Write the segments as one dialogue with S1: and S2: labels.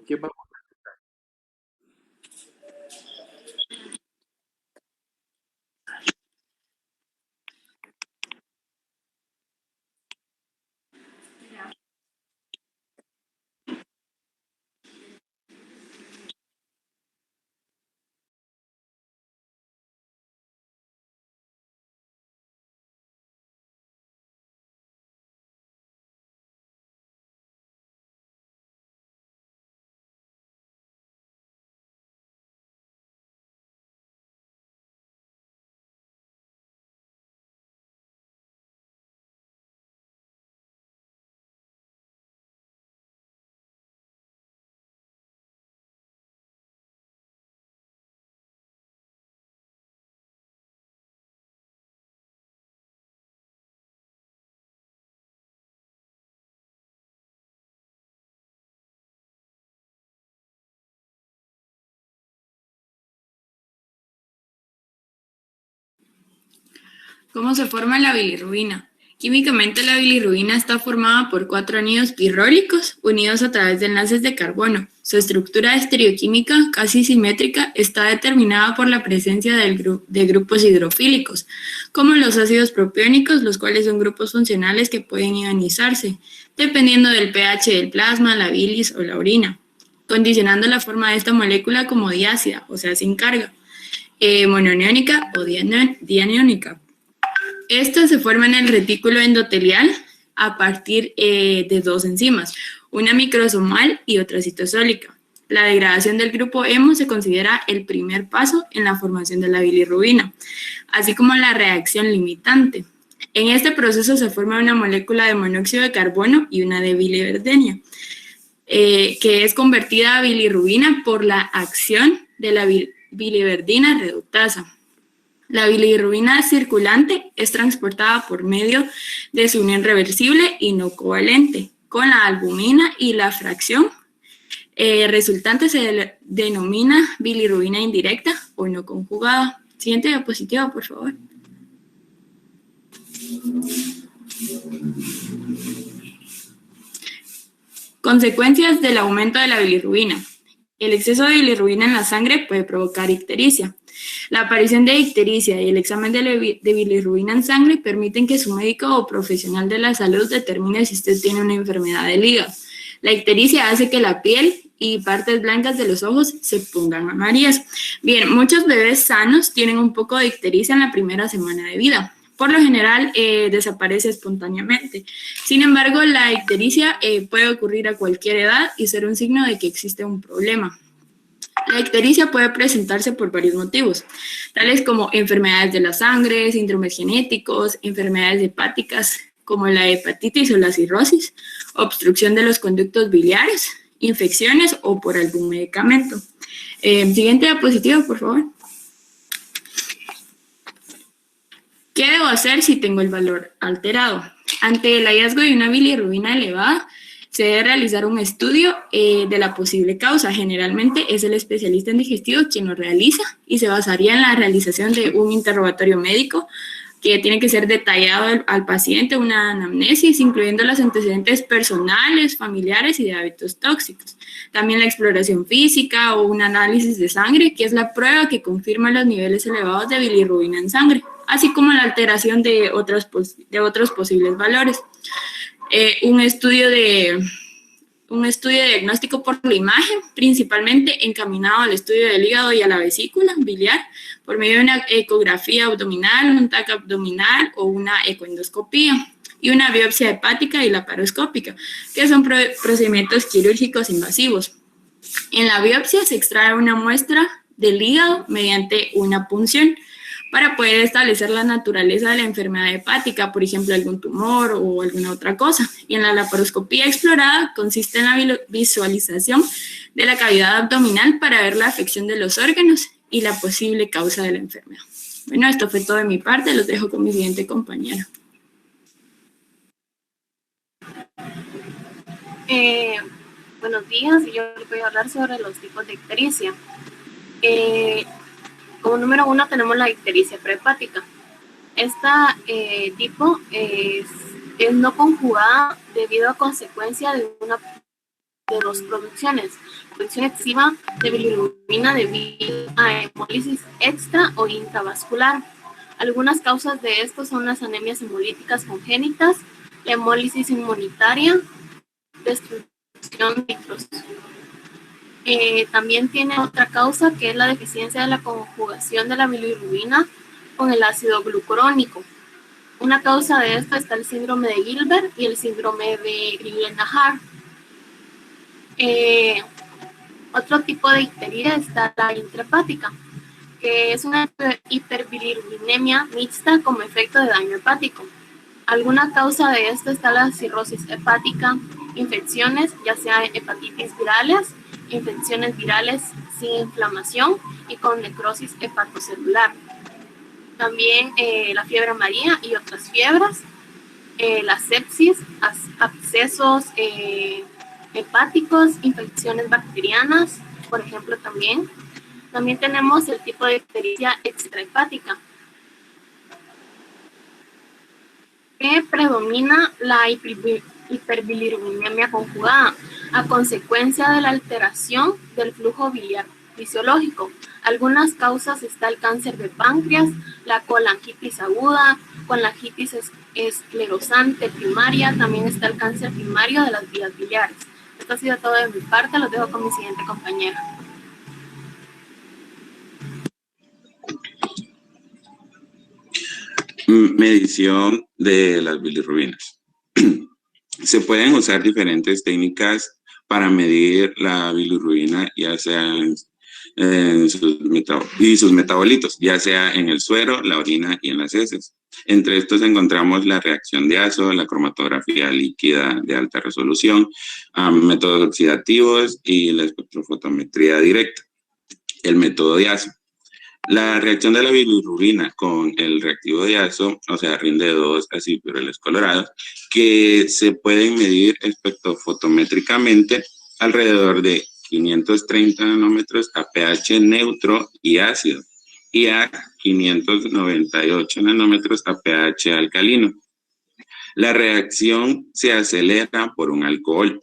S1: ¿Qué vamos?
S2: ¿Cómo se forma la bilirrubina? Químicamente, la bilirrubina está formada por 4 anillos pirrólicos unidos a través de enlaces de carbono. Su estructura estereoquímica, casi simétrica, está determinada por la presencia de grupos hidrofílicos, como los ácidos propiónicos, los cuales son grupos funcionales que pueden ionizarse, dependiendo del pH del plasma, la bilis o la orina, condicionando la forma de esta molécula como diácida, o sea, sin carga, monoaniónica o dianiónica. Esta se forma en el retículo endotelial a partir de 2 enzimas, una microsomal y otra citosólica. La degradación del grupo hemo se considera el primer paso en la formación de la bilirrubina, así como la reacción limitante. En este proceso se forma una molécula de monóxido de carbono y una de biliverdina, que es convertida a bilirrubina por la acción de la biliverdina reductasa. La bilirrubina circulante es transportada por medio de su unión reversible y no covalente con la albumina, y la fracción resultante se denomina bilirrubina indirecta o no conjugada. Siguiente diapositiva, por favor. Consecuencias del aumento de la bilirrubina. El exceso de bilirrubina en la sangre puede provocar ictericia. La aparición de ictericia y el examen de bilirrubina en sangre permiten que su médico o profesional de la salud determine si usted tiene una enfermedad del hígado. La ictericia hace que la piel y partes blancas de los ojos se pongan amarillas. Bien, muchos bebés sanos tienen un poco de ictericia en la primera semana de vida. Por lo general, desaparece espontáneamente. Sin embargo, la ictericia puede ocurrir a cualquier edad y ser un signo de que existe un problema. La ictericia puede presentarse por varios motivos, tales como enfermedades de la sangre, síndromes genéticos, enfermedades hepáticas como la hepatitis o la cirrosis, obstrucción de los conductos biliares, infecciones o por algún medicamento. Siguiente diapositiva, por favor. ¿Qué debo hacer si tengo el valor alterado? Ante el hallazgo de una bilirrubina elevada, se debe realizar un estudio de la posible causa. Generalmente es el especialista en digestivo quien lo realiza y se basaría en la realización de un interrogatorio médico que tiene que ser detallado al paciente, una anamnesis, incluyendo los antecedentes personales, familiares y de hábitos tóxicos. También la exploración física o un análisis de sangre, que es la prueba que confirma los niveles elevados de bilirrubina en sangre, así como la alteración de otros posibles valores. Un estudio de diagnóstico por la imagen, principalmente encaminado al estudio del hígado y a la vesícula biliar, por medio de una ecografía abdominal, un TAC abdominal o una ecoendoscopía, y una biopsia hepática y laparoscópica, que son procedimientos quirúrgicos invasivos. En la biopsia se extrae una muestra del hígado mediante una punción para poder establecer la naturaleza de la enfermedad hepática, por ejemplo, algún tumor o alguna otra cosa. Y en la laparoscopía explorada consiste en la visualización de la cavidad abdominal para ver la afección de los órganos y la posible causa de la enfermedad. Bueno, esto fue todo de mi parte, los dejo con mi siguiente compañera.
S3: Buenos días, yo les voy a hablar sobre los tipos de ictericia. Como número 1 tenemos la ictericia prehepática. Esta tipo es no conjugada debido a consecuencia de una de dos producciones: producción excesiva de bilirrubina debido a hemólisis extra o intravascular. Algunas causas de esto son las anemias hemolíticas congénitas, la hemólisis inmunitaria, destrucción de nitrosos. También tiene otra causa, que es la deficiencia de la conjugación de la bilirrubina con el ácido glucurónico. Una causa de esto está el síndrome de Gilbert y el síndrome de Crigler-Najjar. Otro tipo de ictería está la intrahepática, que es una hiperbilirrubinemia mixta como efecto de daño hepático. Alguna causa de esto está la cirrosis hepática, infecciones, ya sea hepatitis virales, infecciones virales sin inflamación y con necrosis hepatocelular. También la fiebre amarilla y otras fiebres, la sepsis, abscesos hepáticos, infecciones bacterianas, por ejemplo, también. También tenemos el tipo de ictericia extrahepática, que predomina la hiperbilirrubinemia conjugada a consecuencia de la alteración del flujo biliar fisiológico. Algunas causas está el cáncer de páncreas, la colangitis aguda, colangitis esclerosante primaria, también está el cáncer primario de las vías biliares. Esto ha sido todo de mi parte, los dejo con mi siguiente compañera.
S1: Medición de las bilirrubinas. Se pueden usar diferentes técnicas para medir la bilirrubina, ya sea en sus metabolitos, ya sea en el suero, la orina y en las heces. Entre estos encontramos la reacción de Azo, la cromatografía líquida de alta resolución, métodos oxidativos y la espectrofotometría directa. El método de Azo. La reacción de la bilirrubina con el reactivo de Azo, o sea, rinde 2 acilpirules colorados, que se pueden medir espectrofotométricamente alrededor de 530 nanómetros a pH neutro y ácido, y a 598 nanómetros a pH alcalino. La reacción se acelera por un alcohol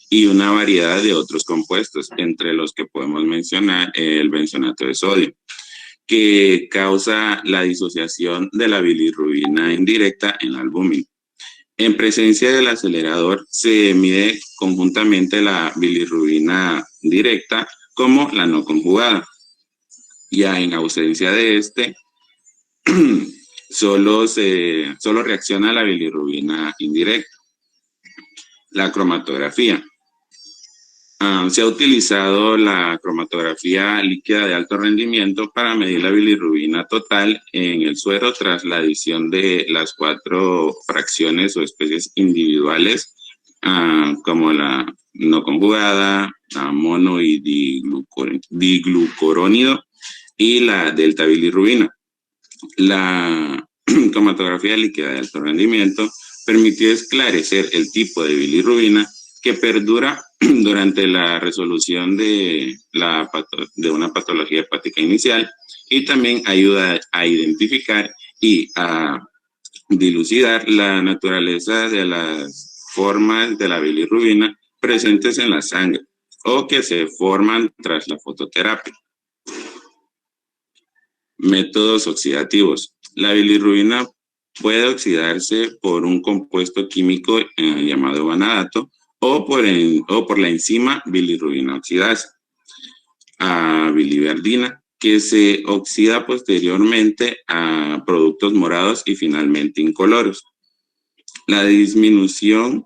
S1: y una variedad de otros compuestos, entre los que podemos mencionar el benzonato de sodio, que causa la disociación de la bilirrubina indirecta en la albúmina. En presencia del acelerador se mide conjuntamente la bilirrubina directa como la no conjugada. Ya en ausencia de este, solo reacciona la bilirrubina indirecta. La cromatografía. Se ha utilizado la cromatografía líquida de alto rendimiento para medir la bilirrubina total en el suero tras la adición de las 4 fracciones o especies individuales, como la no conjugada, la mono y diglucurónido y la delta bilirrubina. La cromatografía líquida de alto rendimiento permitió esclarecer el tipo de bilirrubina que perdura durante la resolución de una patología hepática inicial, y también ayuda a identificar y a dilucidar la naturaleza de las formas de la bilirrubina presentes en la sangre o que se forman tras la fototerapia. Métodos oxidativos. La bilirrubina puede oxidarse por un compuesto químico llamado vanadato o por la enzima bilirrubina oxidasa a biliverdina, que se oxida posteriormente a productos morados y finalmente incoloros. La disminución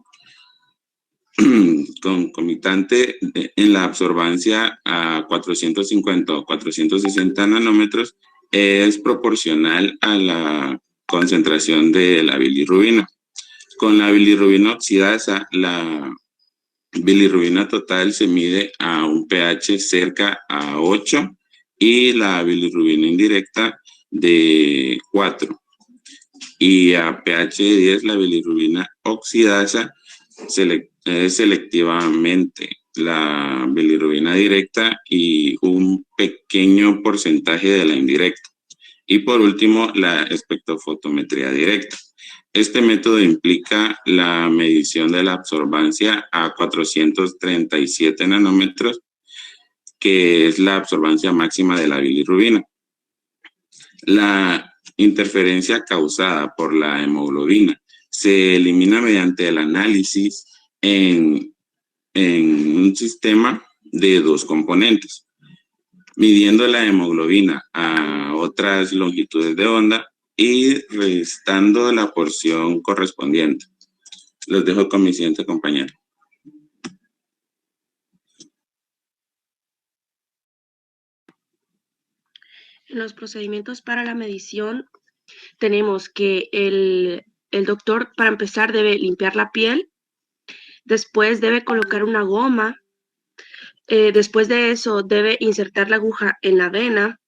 S1: concomitante en la absorbancia a 450 o 460 nanómetros es proporcional a la concentración de la bilirrubina. Con la bilirrubina oxidasa, la bilirrubina total se mide a un pH cerca a 8 y la bilirrubina indirecta de 4. Y a pH 10 la bilirrubina oxidasa selectivamente la bilirrubina directa y un pequeño porcentaje de la indirecta. Y por último, la espectrofotometría directa. Este método implica la medición de la absorbancia a 437 nanómetros, que es la absorbancia máxima de la bilirrubina. La interferencia causada por la hemoglobina se elimina mediante el análisis en un sistema de dos componentes, midiendo la hemoglobina a otras longitudes de onda y restando la porción correspondiente. Los dejo con mi siguiente compañero.
S4: En los procedimientos para la medición tenemos que el doctor, para empezar, debe limpiar la piel, después debe colocar una goma, después de eso debe insertar la aguja en la vena.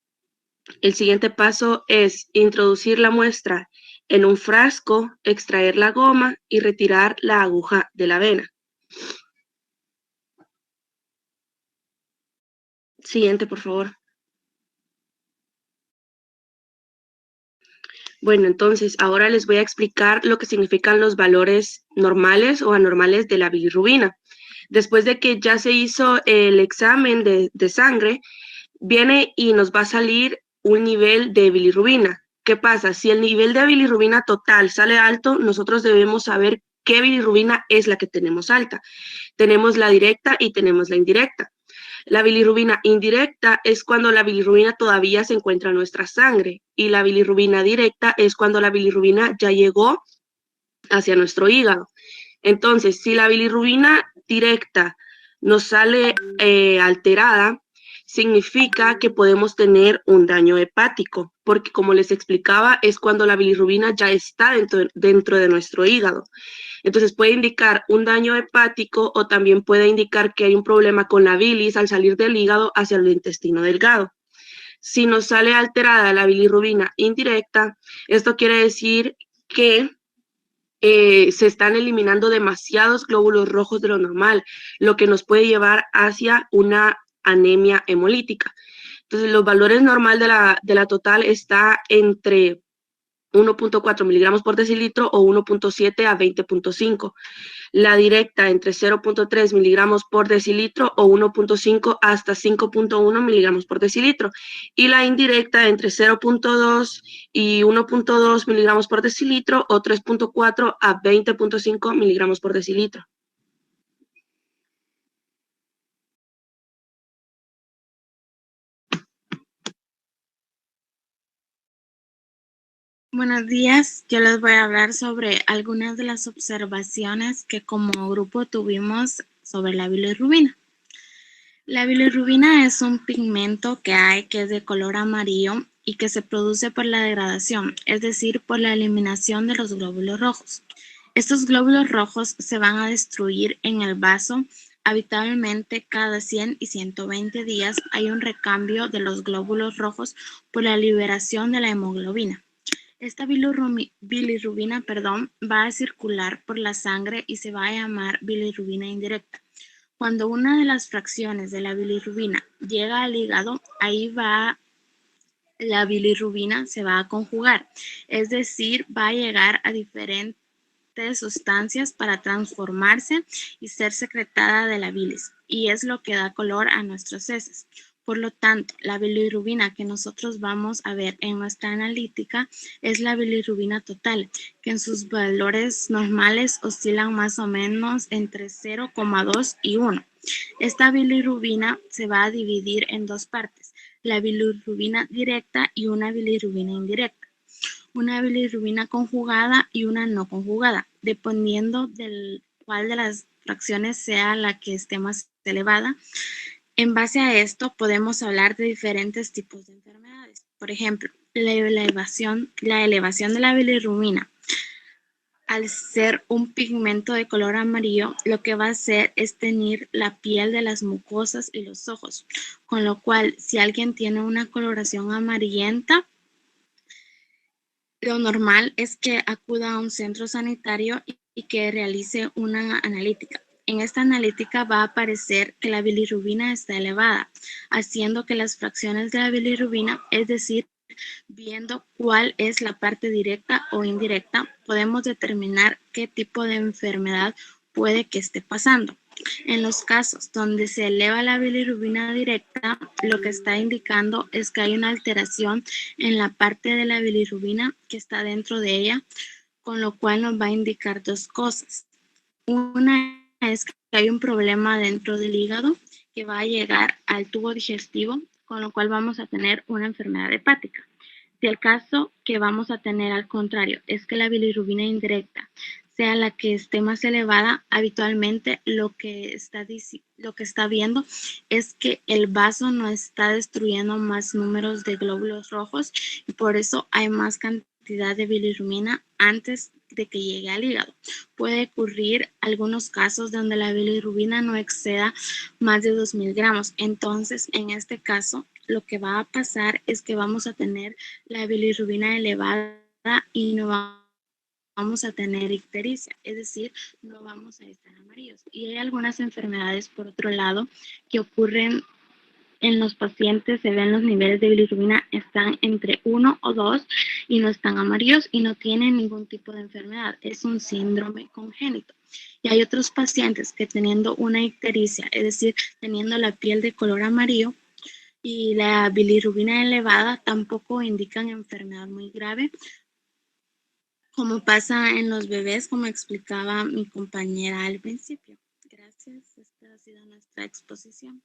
S4: El siguiente paso es introducir la muestra en un frasco, extraer la goma y retirar la aguja de la vena. Siguiente, por favor. Bueno, entonces ahora les voy a explicar lo que significan los valores normales o anormales de la bilirrubina. Después de que ya se hizo el examen de sangre, viene y nos va a salir un nivel de bilirrubina. ¿Qué pasa? Si el nivel de bilirrubina total sale alto, nosotros debemos saber qué bilirrubina es la que tenemos alta. Tenemos la directa y tenemos la indirecta. La bilirrubina indirecta es cuando la bilirrubina todavía se encuentra en nuestra sangre y la bilirrubina directa es cuando la bilirrubina ya llegó hacia nuestro hígado. Entonces, si la bilirrubina directa nos sale alterada, significa que podemos tener un daño hepático, porque como les explicaba, es cuando la bilirrubina ya está dentro de nuestro hígado. Entonces puede indicar un daño hepático o también puede indicar que hay un problema con la bilis al salir del hígado hacia el intestino delgado. Si nos sale alterada la bilirrubina indirecta, esto quiere decir que se están eliminando demasiados glóbulos rojos de lo normal, lo que nos puede llevar hacia una anemia hemolítica. Entonces, los valores normal de la total está entre 1.4 miligramos por decilitro o 1.7 a 20.5. La directa entre 0.3 miligramos por decilitro o 1.5 hasta 5.1 miligramos por decilitro. Y la indirecta entre 0.2 y 1.2 miligramos por decilitro o 3.4 a 20.5 miligramos por decilitro.
S2: Buenos días, yo les voy a hablar sobre algunas de las observaciones que como grupo tuvimos sobre la bilirrubina. La bilirrubina es un pigmento que es de color amarillo y que se produce por la degradación, es decir, por la eliminación de los glóbulos rojos. Estos glóbulos rojos se van a destruir en el vaso. Habitualmente, cada 100 y 120 días hay un recambio de los glóbulos rojos por la liberación de la hemoglobina. Esta bilirrubina va a circular por la sangre y se va a llamar bilirrubina indirecta. Cuando una de las fracciones de la bilirrubina llega al hígado, ahí va la bilirrubina, se va a conjugar, es decir, va a llegar a diferentes sustancias para transformarse y ser secretada de la bilis, y es lo que da color a nuestros heces. Por lo tanto, la bilirrubina que nosotros vamos a ver en nuestra analítica es la bilirrubina total, que en sus valores normales oscilan más o menos entre 0,2 y 1. Esta bilirrubina se va a dividir en dos partes, la bilirrubina directa y una bilirrubina indirecta, una bilirrubina conjugada y una no conjugada, dependiendo del cuál de las fracciones sea la que esté más elevada. En base a esto podemos hablar de diferentes tipos de enfermedades. Por ejemplo, la elevación de la bilirrubina. Al ser un pigmento de color amarillo, lo que va a hacer es teñir la piel de las mucosas y los ojos, con lo cual si alguien tiene una coloración amarillenta, lo normal es que acuda a un centro sanitario y que realice una analítica. En esta analítica va a aparecer que la bilirrubina está elevada, haciendo que las fracciones de la bilirrubina, es decir,
S5: viendo cuál es la parte directa o indirecta, podemos determinar qué tipo de enfermedad puede que esté pasando. En los casos donde se eleva la bilirrubina directa, lo que está indicando es que hay una alteración en la parte de la bilirrubina que está dentro de ella, con lo cual nos va a indicar dos cosas. Una es que hay un problema dentro del hígado que va a llegar al tubo digestivo, con lo cual vamos a tener una enfermedad hepática. Si el caso que vamos a tener al contrario es que la bilirrubina indirecta sea la que esté más elevada, habitualmente lo que está viendo es que el vaso no está destruyendo más números de glóbulos rojos y por eso hay más cantidad de bilirrubina antes de que llegue al hígado. Puede ocurrir algunos casos donde la bilirrubina no exceda más de 2.000 gramos. Entonces, en este caso, lo que va a pasar es que vamos a tener la bilirrubina elevada y no vamos a tener ictericia, es decir, no vamos a estar amarillos. Y hay algunas enfermedades, por otro lado, que ocurren en los pacientes, se ven los niveles de bilirrubina están entre 1 o 2 y no están amarillos y no tienen ningún tipo de enfermedad. Es un síndrome congénito. Y hay otros pacientes que teniendo una ictericia, es decir, teniendo la piel de color amarillo y la bilirrubina elevada, tampoco indican enfermedad muy grave, como pasa en los bebés, como explicaba mi compañera al principio. Gracias, esta ha sido nuestra exposición.